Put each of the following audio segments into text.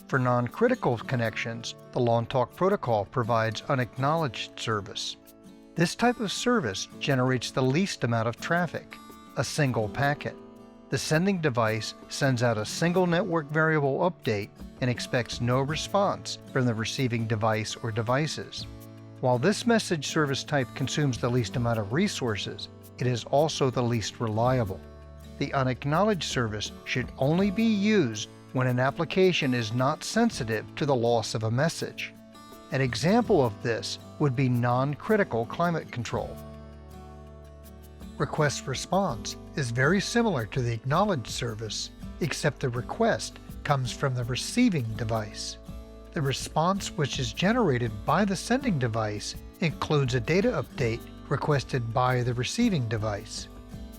For non-critical connections, the Long Talk protocol provides unacknowledged service. This type of service generates the least amount of traffic, a single packet. The sending device sends out a single network variable update and expects no response from the receiving device or devices. While this message service type consumes the least amount of resources, it is also the least reliable. The unacknowledged service should only be used when an application is not sensitive to the loss of a message. An example of this would be non-critical climate control. Request response is very similar to the acknowledged service, except the request comes from the receiving device. The response which is generated by the sending device includes a data update requested by the receiving device.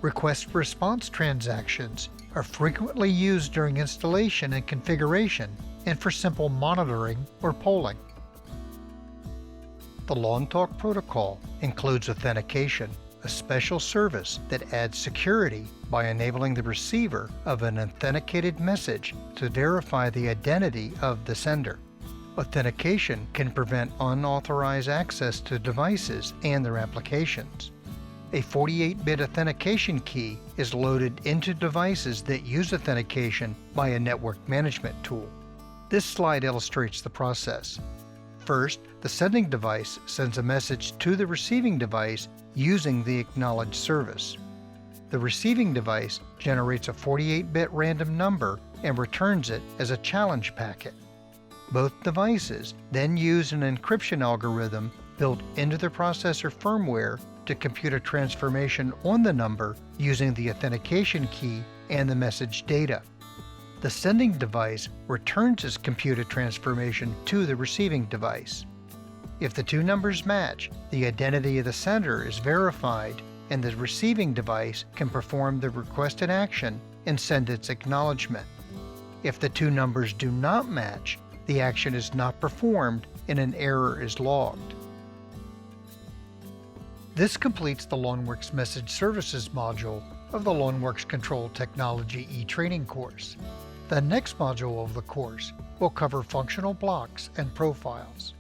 Request response transactions are frequently used during installation and configuration and for simple monitoring or polling. The Long Talk protocol includes authentication, a special service that adds security by enabling the receiver of an authenticated message to verify the identity of the sender. Authentication can prevent unauthorized access to devices and their applications. A 48-bit authentication key is loaded into devices that use authentication by a network management tool. This slide illustrates the process. First, the sending device sends a message to the receiving device using the acknowledged service. The receiving device generates a 48-bit random number and returns it as a challenge packet. Both devices then use an encryption algorithm built into the processor firmware to compute a transformation on the number using the authentication key and the message data. The sending device returns its computed transformation to the receiving device. If the two numbers match, the identity of the sender is verified and the receiving device can perform the requested action and send its acknowledgement. If the two numbers do not match, the action is not performed and an error is logged. This completes the LongWorks Message Services module of the LongWorks Control Technology e-training course. The next module of the course will cover functional blocks and profiles.